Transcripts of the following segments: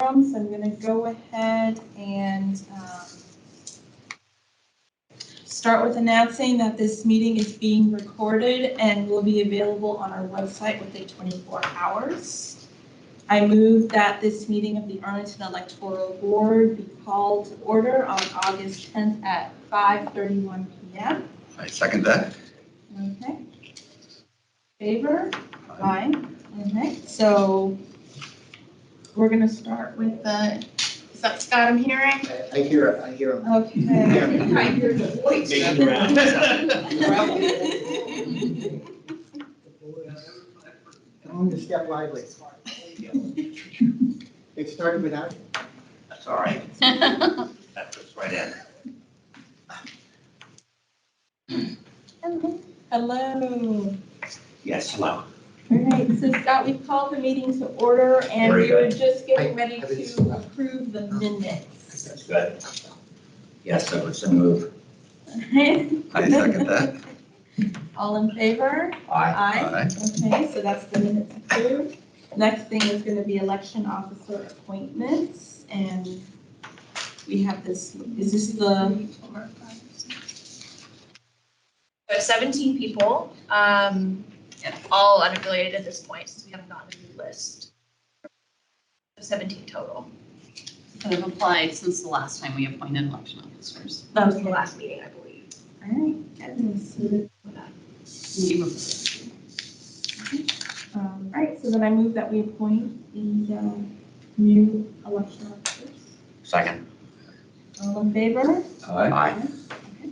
So I'm going to go ahead and start with announcing that this meeting is being recorded and will be available on our website within 24 hours. I move that this meeting of the Arlington Electoral Board be called to order on August 10th at 5:31 p.m. I second that. Okay. Favor? Aye. Okay, so we're going to start with the, is that Scott I'm hearing? I hear him. Okay. I hear the voice. Making rounds. Tell him to step lively. It started without you. That's all right. That fits right in. Hello. Yes, hello. All right, so Scott, we've called the meeting to order and Very we're good. just getting ready to approve the minutes. That's good. Yes, I would so move. I second that. All in favor? Aye. Aye. Okay, so that's the minutes approved. Next thing is going to be election officer appointments, and we have this, is this the? We have 17 people, and all unaffiliated at this point, since we haven't gotten a new list. 17 total. That have applied since the last time we appointed election officers. That was the last meeting, I believe. All right, goodness. All right, so then I move that we appoint the new election officers. Second. All in favor? Aye. Okay.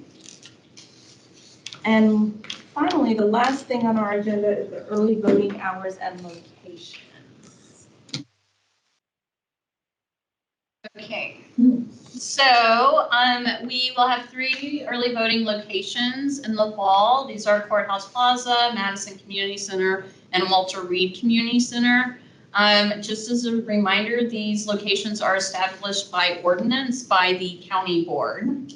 And finally, the last thing on our agenda is the early voting hours and locations. Okay, so we will have 3 early voting locations in the fall. These are Courthouse Plaza, Madison Community Center, and Walter Reed Community Center. Just as a reminder, these locations are established by ordinance by the county board.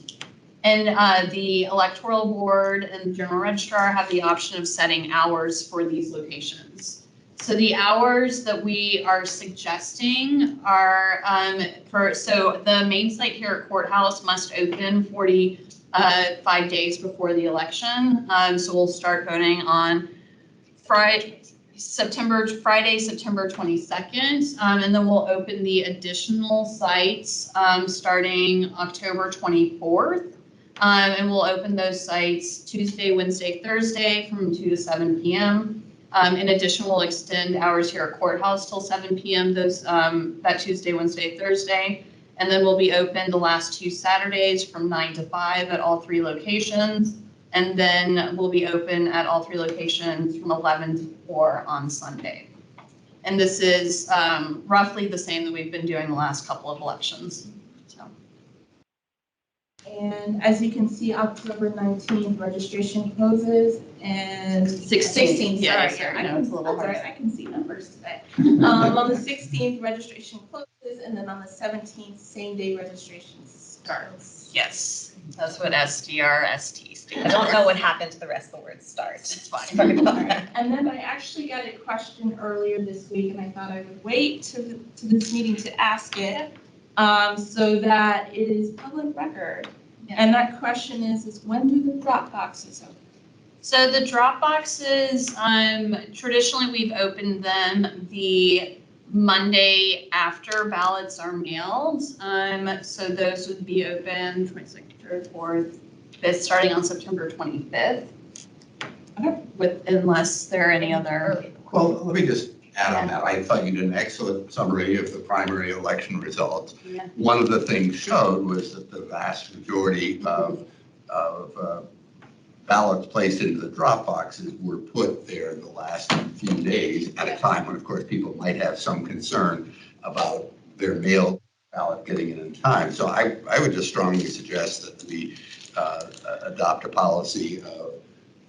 And the electoral board and the general registrar have the option of setting hours for these locations. So the hours that we are suggesting are so the main site here at Courthouse must open 45 days before the election. So we'll start voting on Friday, September 22nd, and then we'll open the additional sites starting October 24th. And we'll open those sites Tuesday, Wednesday, Thursday from 2 to 7 p.m. In addition, we'll extend hours here at Courthouse till 7 p.m. That Tuesday, Wednesday, Thursday. And then we'll be open the last 2 Saturdays from 9 to 5 at all 3 locations. And then we'll be open at all 3 locations from 11 to 4 on Sunday. And this is roughly the same that we've been doing the last couple of elections. And as you can see, October 19th, registration closes, and 16th, Yeah, sorry. I know, it's a little hard. I can see numbers today. On the 16th, registration closes, and then on the 17th, same day registration starts. Yes, that's what SDR/ST stands. I don't know what happened to the rest of the word start. It's fine. Sorry about that. And then I actually got a question earlier this week, and I thought I would wait to this meeting to ask it, so that it is public record. Yeah. And that question is when do the drop boxes open? So the drop boxes, traditionally we've opened them the Monday after ballots are mailed. So those would be open 22nd, 3rd, 4th, 5th, starting on September 25th. Okay. Unless there are any other. Well, let me just add on that. I thought you did an excellent summary of the primary election results. Yeah. One of the things showed was that the vast majority of ballots placed into the drop boxes were put there the last few days at a time when, of course, people might have some concern about their mail ballot getting in time. So I would just strongly suggest that we adopt a policy of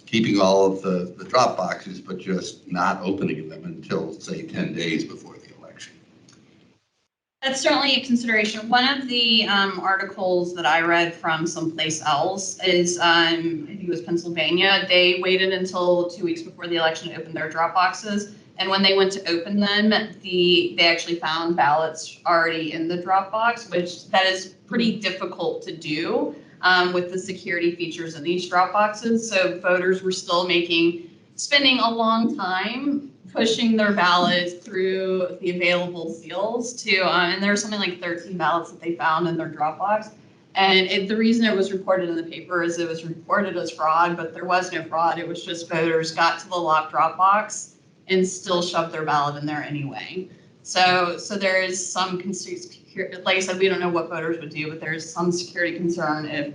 keeping all of the drop boxes, but just not opening them until, say, 10 days before the election. That's certainly a consideration. One of the articles that I read from someplace else is, I think it was Pennsylvania. They waited until 2 weeks before the election to open their drop boxes And when they went to open them, they actually found ballots already in the Dropbox, which that is pretty difficult to do with the security features in these Dropboxes. So voters were still spending a long time pushing their ballots through the available seals and there was something like 13 ballots that they found in their Dropbox. And the reason it was reported in the paper is it was reported as fraud, but there was no fraud. It was just voters got to the locked Dropbox and still shoved their ballot in there anyway. So there is some, like I said, we don't know what voters would do, but there is some security concern if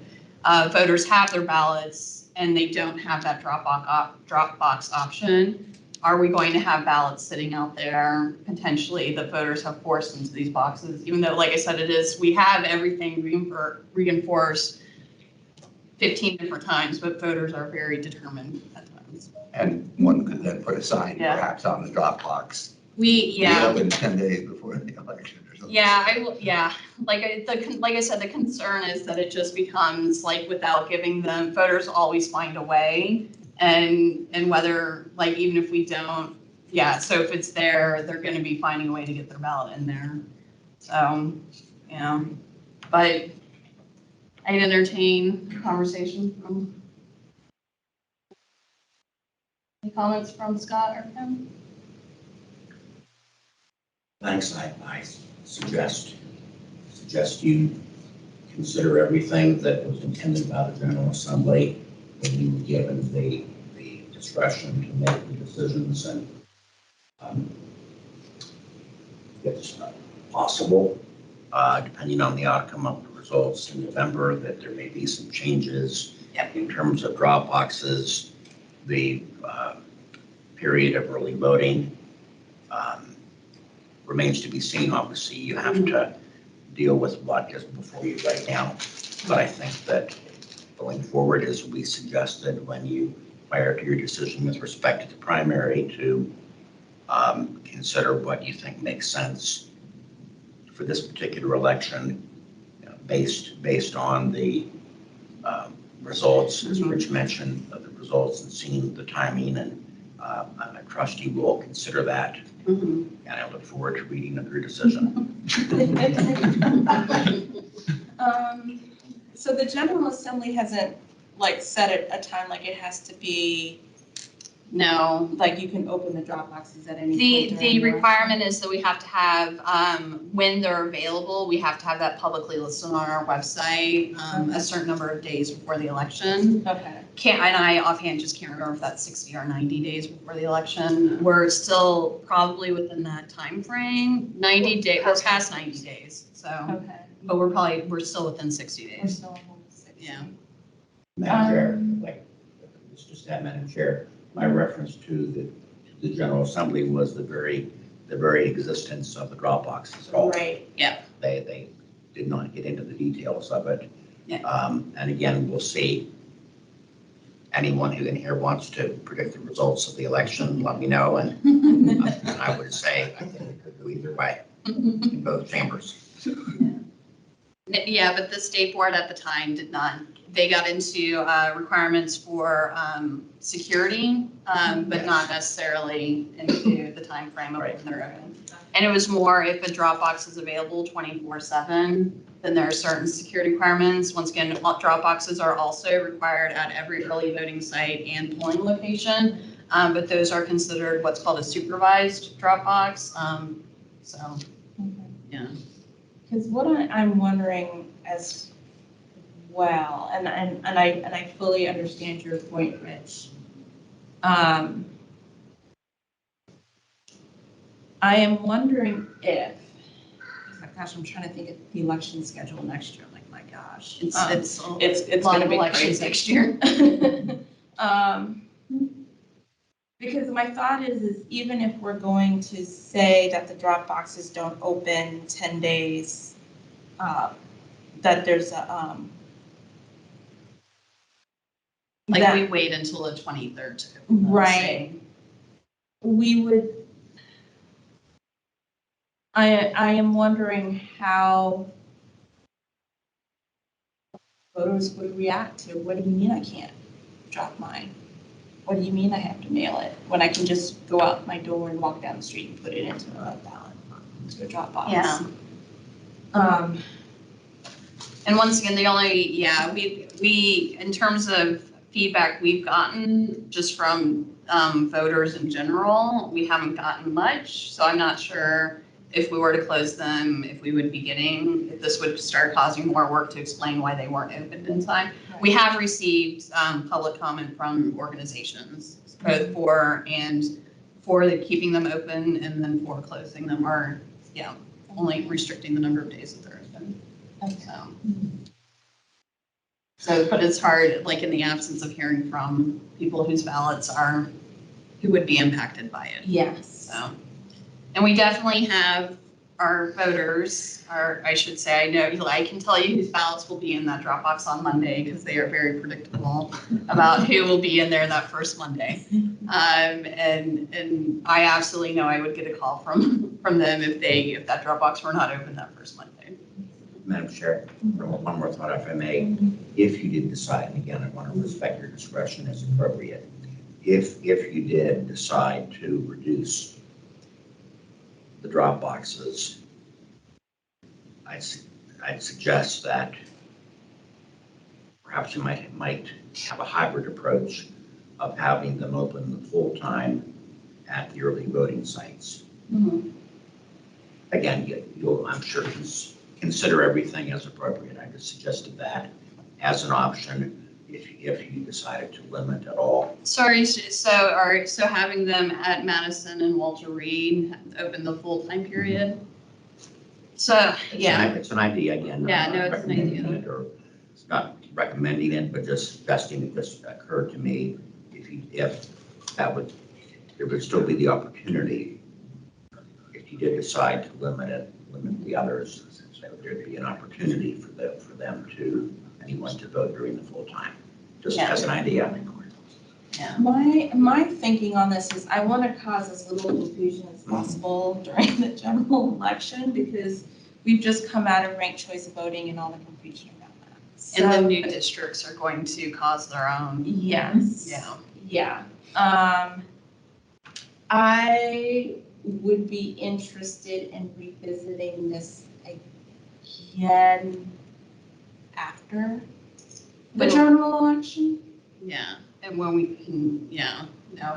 voters have their ballots and they don't have that Dropbox option. Are we going to have ballots sitting out there potentially that voters have forced into these boxes? Even though, like I said, we have everything reinforced 15 different times, but voters are very determined at times. And one could then put a sign Yeah. perhaps on the Dropbox. We Open 10 days before the election or something. Yeah, like I said, the concern is that it just becomes like without giving them, voters always find a way. And whether, like, even if we don't, so if it's there, they're gonna be finding a way to get their ballot in there. So, but I'd entertain conversation from, any comments from Scott or Kim? Thanks, I suggest you consider everything that was intended by the General Assembly when you were given the discretion to make the decisions and if it's possible, depending on the outcome of the results in November, that there may be some changes in terms of drop boxes, the period of early voting remains to be seen. Obviously, you have to deal with what is before you right now. But I think that going forward, as we suggested when you, prior to your decision with respect to the primary, to consider what you think makes sense for this particular election, based on the results, as Rich mentioned, of the results and seeing the timing, and I trust you will consider that. And I look forward to reading of your decision. So the General Assembly hasn't like set a time like it has to be, No, like you can open the drop boxes at any point the during the requirement is that we have to have, when they're available, we have to have that publicly listed on our website, a certain number of days before the election. Okay. And I offhand just can't remember if that's 60 or 90 days before the election. We're still probably within that time frame. 90 days, we're past 90 days, so, Okay. but we're still within 60 We're days. still on 60. Yeah. Madam Chair, like, it's just that, Madam Chair, my reference to the General Assembly was the very existence of the drop boxes at all. Right. They did not get into the details of it. Yeah. And again, we'll see. Anyone who in here wants to predict the results of the election, let me know. And I would say, I think it could go either way in both chambers. Yeah, but the state board at the time did not, they got into requirements for security, but not necessarily into the time frame of when they're open. And it was more if a Dropbox is available 24/7, then there are certain security requirements. Once again, Dropboxes are also required at every early voting site and polling location, but those are considered what's called a supervised Dropbox. So, yeah. Because what I'm wondering as well, and I fully understand your point, Rich. I am wondering if, gosh, I'm trying to think of the election schedule next year. Like, my gosh, It's it's lot going to of be elections crazy next year. Because my thought is even if we're going to say that the drop boxes don't open 10 days, that there's a, Like that we wait until the 23rd to. Right. we would, I am wondering how voters would react to, what do you mean I can't drop mine What do you mean I have to mail it? When I can just go out my door and walk down the street and put it into a ballot, into a drop box? Yeah. Um, And once again, we, in terms of feedback we've gotten just from voters in general, we haven't gotten much. So I'm not sure if we were to close them, if this would start causing more work to explain why they weren't opened in time. We have received public comment from organizations, both for keeping them open and then for closing them, or, only restricting the number of days that they're open. But it's hard, like in the absence of hearing from people whose ballots who would be impacted by it. Yes. So, and we definitely have our voters, I should say, I can tell you whose ballots will be in that Dropbox on Monday because they are very predictable about who will be in there that first Monday. And I absolutely know I would get a call from them if that Dropbox were not open that first Monday. Madam Chair, one more thought, if I may. If you did decide, and again, I want to respect your discretion as appropriate, if you did decide to reduce the drop boxes, I'd suggest that perhaps you might have a hybrid approach of having them open full time at the early voting sites. Mm-hmm. Again, you'll, I'm sure, consider everything as appropriate. I just suggested that as an option if you decided to limit at all. Sorry, so having them at Madison and Walter Reed open the full-time period? So, yeah. It's an idea, again. Yeah, I'm no, not it's an recommending idea. it, or it's not recommending it, but just suggesting it just occurred to me. If there would still be the opportunity, if you did decide to limit the others, that there'd be an opportunity for them to, anyone to vote during the full time, just as an idea. Yeah. My thinking on this is I want to cause as little confusion as possible during the general election because we've just come out of ranked choice voting and all the confusion around that. And the So, new districts are going to cause their own. yes. Yeah. Yeah. I would be interested in revisiting this again after the When- general election. Yeah, and when we can, know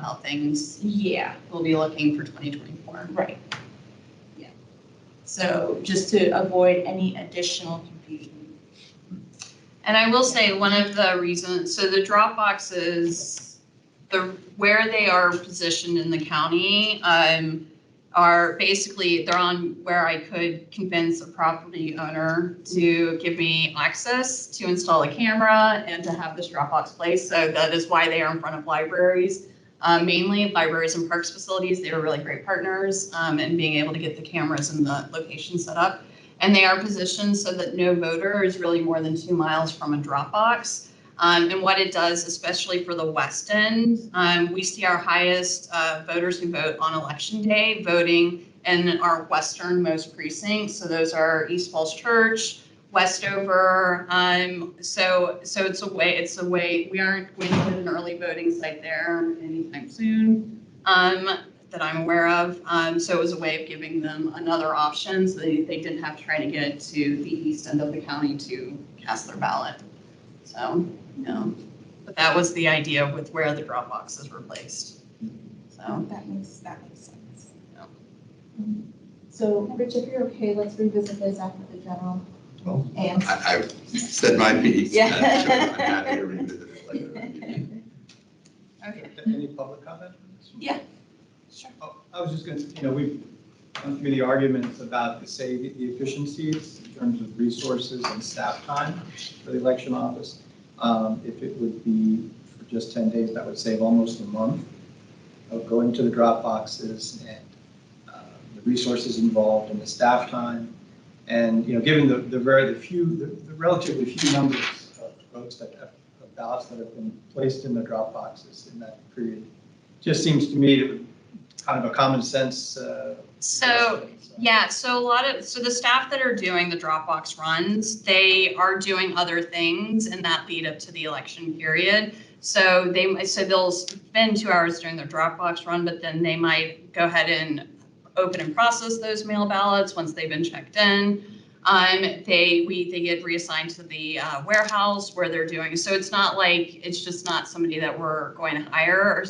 how things Yeah, will be looking for 2024. right. Yeah. So just to avoid any additional confusion. And I will say, one of the reasons, so the drop boxes, where they are positioned in the county, are basically, they're on where I could convince a property owner to give me access to install a camera and to have this Dropbox placed. So that is why they are in front of libraries, mainly libraries and parks facilities. They were really great partners in being able to get the cameras and the location set up. And they are positioned so that no voter is really more than 2 miles from a Dropbox. And what it does, especially for the West End, we see our highest voters who vote on election day voting in our westernmost precincts. So those are East Falls Church, Westover. So it's a way, we aren't going to get an early voting site there anytime soon that I'm aware of. So it was a way of giving them another option so they didn't have to try to get to the east end of the county to cast their ballot. So, but that was the idea with where the drop boxes were placed. So That makes sense. Yeah. So, Rich, if you're okay, let's revisit this after the general. Well, And I've said my piece. Yeah. So I'm happy to revisit it later. okay. Any public comment? Yeah, sure. Oh, I was just going to, we've gone through the arguments about the efficiencies in terms of resources and staff time for the election office. If it would be for just 10 days, that would save almost a month of going to the drop boxes and the resources involved and the staff time. And, given the relatively few numbers of votes of ballots that have been placed in the drop boxes in that period, just seems to me it would kind of a common sense. So, yeah, so the staff that are doing the Dropbox runs, they are doing other things in that lead up to the election period. So they'll spend 2 hours doing their Dropbox run, but then they might go ahead and open and process those mail ballots once they've been checked in. They get reassigned to the warehouse where they're doing. So it's not like, it's just not somebody that we're going to hire.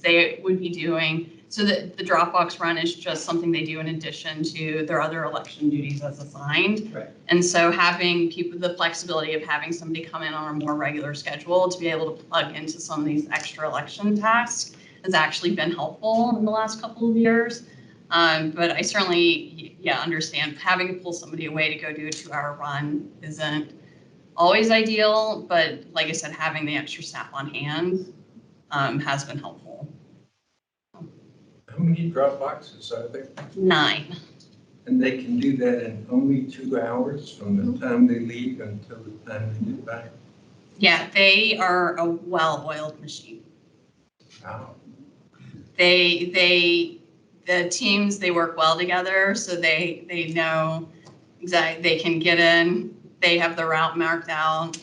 They would be doing, so the Dropbox run is just something they do in addition to their other election duties as assigned. Right. And so having people, the flexibility of having somebody come in on a more regular schedule to be able to plug into some of these extra election tasks has actually been helpful in the last couple of years. But I certainly, understand having to pull somebody away to go do a 2-hour run isn't always ideal, but like I said, having the extra staff on hand has been helpful. How many Dropboxes are there? 9. And they can do that in only 2 hours from the time they leave until the time they get back? Yeah, they are a well-oiled machine. Wow. The teams, they work well together, so they know exactly, they can get in, they have the route marked out.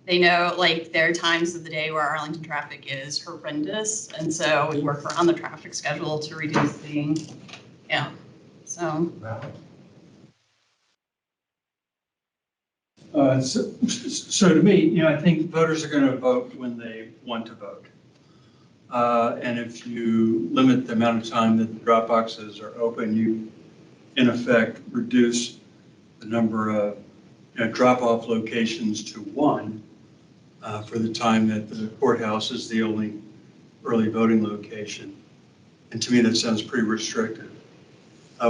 They know, like, there are times of the day where Arlington traffic is horrendous, and so we work around the traffic schedule to reduce so. Wow. So to me, I think voters are going to vote when they want to vote. And if you limit the amount of time that the drop boxes are open, you, in effect, reduce the number of drop-off locations to 1 for the time that the courthouse is the only early voting location. And to me, that sounds pretty restrictive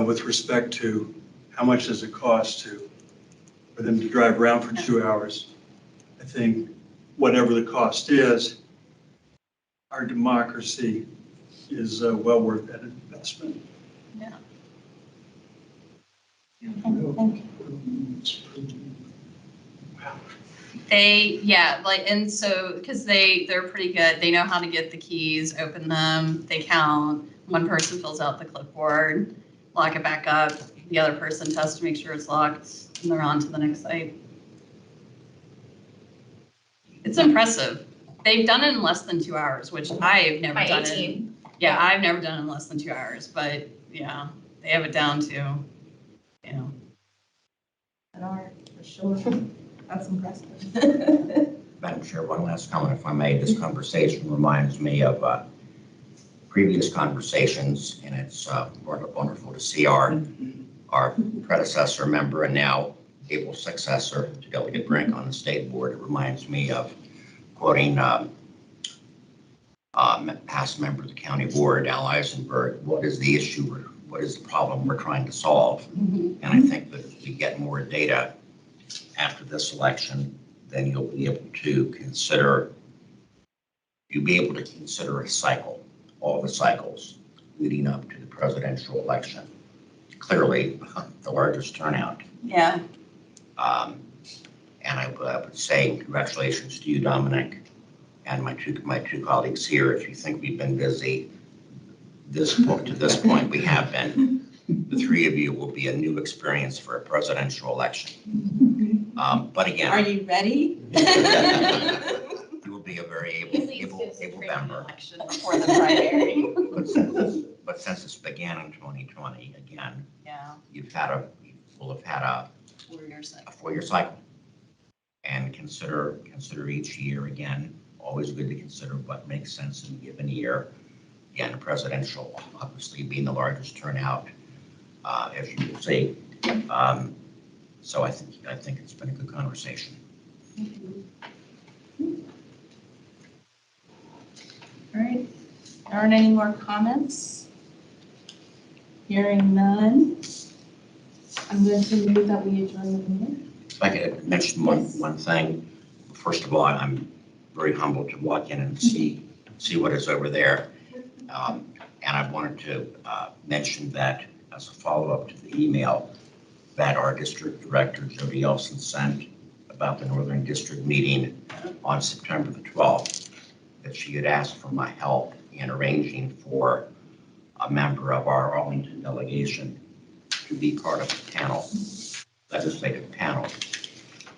with respect to how much does it cost for them to drive around for 2 hours. I think whatever the cost is, our democracy is well worth that investment. Yeah. Thank you. And so, because they're pretty good, they know how to get the keys, open them, they count. One person fills out the clipboard, lock it back up, the other person tests to make sure it's locked, and they're on to the next site. It's impressive. They've done it in less than 2 hours, which I've never By done 18. Yeah, I've never done it in less than 2 hours, but yeah, they have it down to, An art, for sure. That's impressive. Madam Chair, one last comment, if I may. This conversation reminds me of previous conversations, and it's wonderful to see our predecessor member and now able successor to Delegate Brink on the state board. It reminds me of quoting past member of the county board, Al Eisenberg, what is the issue, what is the problem we're trying to solve? And I think that if we get more data after this election, then you'll be able to consider a cycle, all the cycles leading up to the presidential election. Clearly, the largest turnout. yeah. And I would say congratulations to you, Dominic, and my two colleagues here. If you think we've been busy, to this point, we have been. The 3 of you will be a new experience for a presidential election. But again. Are you ready? You will be a very able member. For the primary. But since this began in 2020, again, Yeah. you will have had a 4-year cycle. And consider each year, again, always good to consider what makes sense in a given year. Again, presidential, obviously being the largest turnout, as you will see. So I think it's been a good conversation. All right, aren't any more comments? Hearing none, I'm going to move that we adjourn the meeting. If I could mention one thing. First of all, I'm very humbled to walk in and see what is over there. And I wanted to mention that as a follow-up to the email that our district director, Jody Elson, sent about the Northern District meeting on September the 12th, that she had asked for my help in arranging for a member of our Arlington delegation to be part of the panel, legislative panel.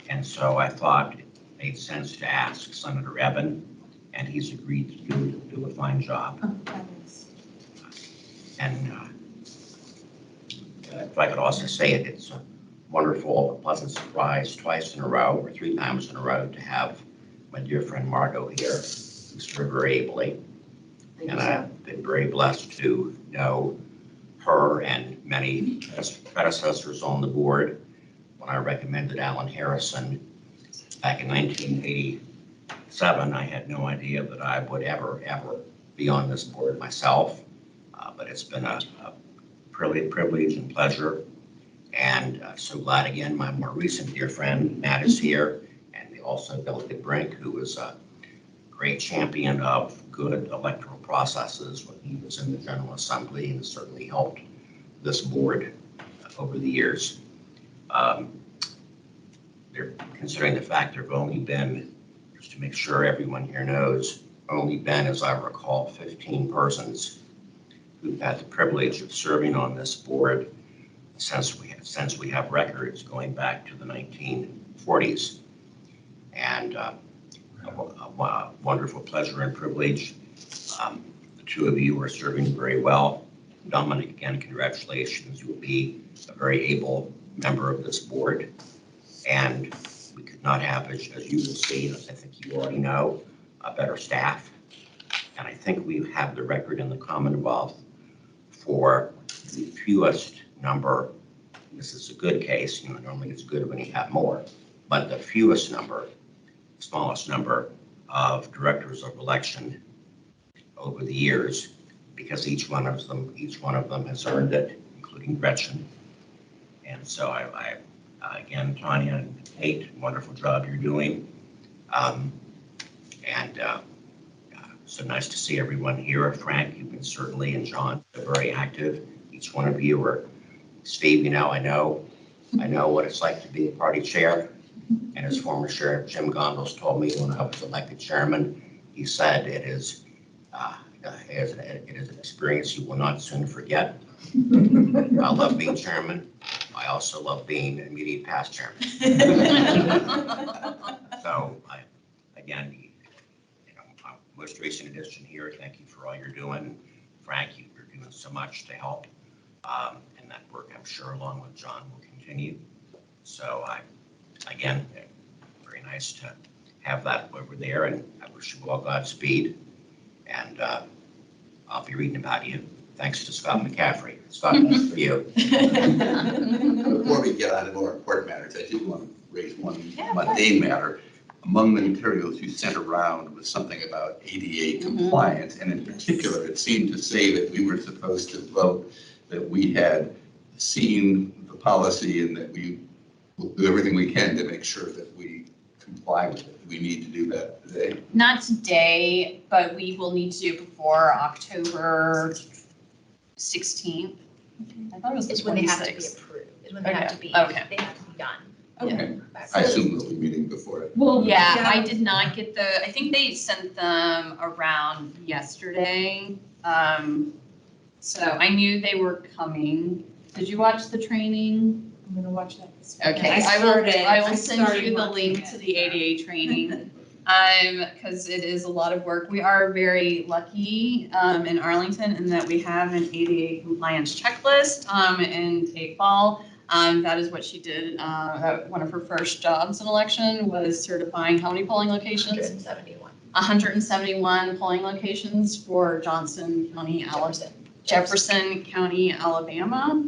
And so I thought it made sense to ask Senator Evan, and he's agreed to do a fine job. Oh, fabulous. And if I could also say it, it's a wonderful, pleasant surprise twice in a row, or 3 times in a row, to have my dear friend Margot here, who served very ably. And I've been very blessed to know her and many predecessors on the board. When I recommended Alan Harrison back in 1987, I had no idea that I would ever be on this board myself. But it's been a privilege and pleasure. And so glad again, my more recent dear friend, Matt, is here. And also Delegate Brink, who is a great champion of good electoral processes when he was in the General Assembly, and certainly helped this board over the years. They're considering the fact there have only been, just to make sure everyone here knows, only been, as I recall, 15 persons who've had the privilege of serving on this board since we have records going back to the 1940s. And a wonderful pleasure and privilege. The 2 of you are serving very well. Dominic, again, congratulations. You will be a very able member of this board. And we could not have, as you will see, as I think you already know, a better staff. And I think we have the record in the Commonwealth for the fewest number. This is a good case, normally it's good when you have more, but the fewest number, smallest number of directors of election over the years, because each one of them has earned it, including Gretchen. And so I again, Tanya and Kate, wonderful job you're doing. So nice to see everyone here. Frank, you've been certainly, and John, very active. Each one of you are, Steve, I know what it's like to be a party chair. And as former Sheriff Jim Gondos told me when I was elected chairman, he said it is an experience you will not soon forget. I love being chairman. I also love being immediate past chairman. So again, most recent addition here, thank you for all you're doing. Frank, you're doing so much to help. And that work, I'm sure, along with John, will continue. So again, very nice to have that over there, and I wish you all Godspeed. And I'll be reading about you. Thanks to Scott McCaffrey. Scott, that's for you. Before we get on to more important matters, I did want to raise one mundane matter. Among the materials you sent around was something about ADA compliance, and in particular, it seemed to say that we were supposed to vote that we had seen the policy and that we will do everything we can to make sure that we comply with it. We need to do that today. Not today, but we will need to do it before October 16th. I thought it was the 26th. Is when they have to be approved, is when they have to be, Okay. they have to be done. Okay. I assume we'll be meeting before it. Well, yeah, I did not get I think they sent them around yesterday. So I knew they were coming. Did you watch the training? I'm gonna watch that this weekend. Okay, I will I send started you the watching link it. to the ADA training. Because it is a lot of work. We are very lucky in Arlington in that we have an ADA compliance checklist in Kate Ball. That is what she did. One of her first jobs in election was certifying how many polling locations? 171. 171 polling locations for Johnson County, Jefferson County, Alabama.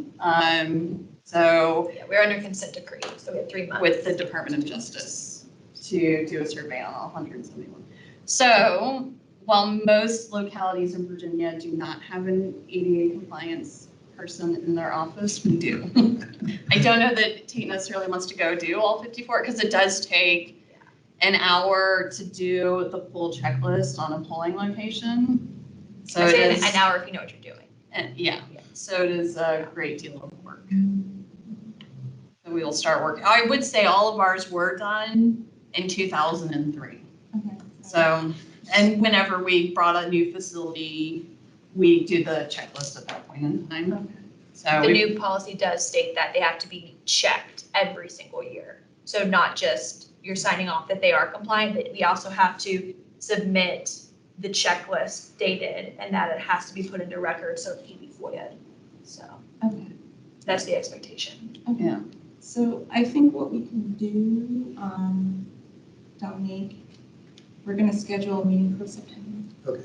So Yeah, we're under consent decree, so we have 3 months. with the Department of Justice to do a survey on all 171. So while most localities in Virginia do not have an ADA compliance person in their office, we do. I don't know that Tate necessarily wants to go do all 54 because it does take an hour to do the full checklist on a polling location. So I'd it say is, an hour if you know what you're doing. and yeah, so it is a great deal of work. So we will start working. I would say all of ours were done in 2003. Okay. So, and whenever we brought a new facility we do the checklist at that point in time. So The we, new policy does state that they have to be checked every single year. So not just you're signing off that they are compliant, but we also have to submit the checklist dated and that it has to be put into record so it can be FOIA'd. So Okay. that's the expectation. Yeah. So I think what we can do, Dominique, we're gonna schedule a meeting for September. Okay.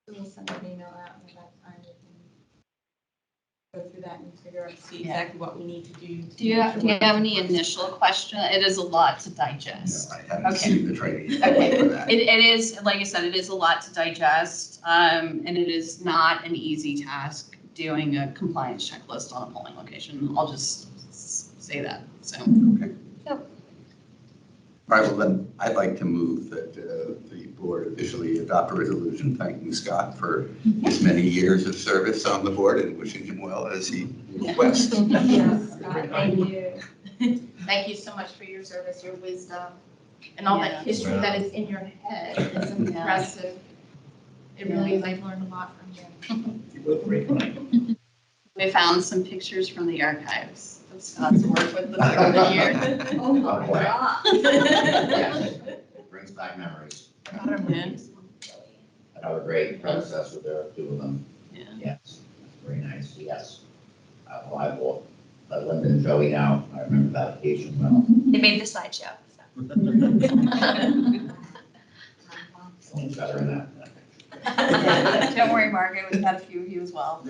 We'll send an email out at that time. We can go through that and figure out, see Yeah. exactly what we need to do. do you have any initial question? It is a lot to digest. No, I haven't Okay. seen the training Okay. for that. It is, like I said, it is a lot to digest, and it is not an easy task doing a compliance checklist on a polling location. I'll just say that, so. All right, well then, I'd like to move that the board officially adopt a resolution thanking Scott for his many years of service on the board and wishing him well as he moves west. Yes, Scott, thank you. Thank you so much for your service, your wisdom, and all Yeah. that history that is in your head. It's impressive. It really is. I've learned a lot from you. You look great tonight. We found some pictures from the archives of Scott's work with the through the year. Oh my God. Yes, it brings back memories. Yeah. I know a great predecessor there, two of them. Yeah. Yes, that's very nice, yes. Well, I will let Linda and Joey know. I remember that occasion well. They made the slideshow. Someone's better in that. Don't worry, Margaret, we've had a few of you as well.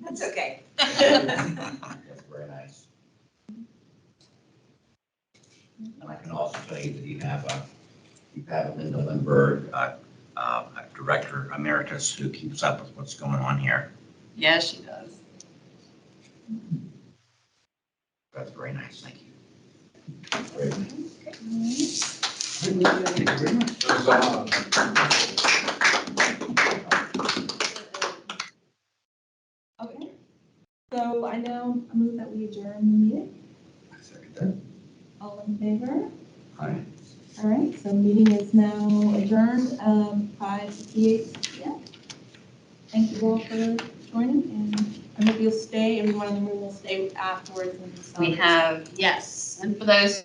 That's okay. That's very nice. And I can also tell you that you have Linda Lindberg, Director Emeritus, who keeps up with what's going on here. Yeah, she does. That's very nice, thank you. Great. Okay, so I now move that we adjourn the meeting. I second that. All in favor? Aye. All right, so the meeting is now adjourned, 5:58 p.m. Thank you all for joining, and I hope you'll stay, everyone in the room will stay afterwards and We have, yes, and for those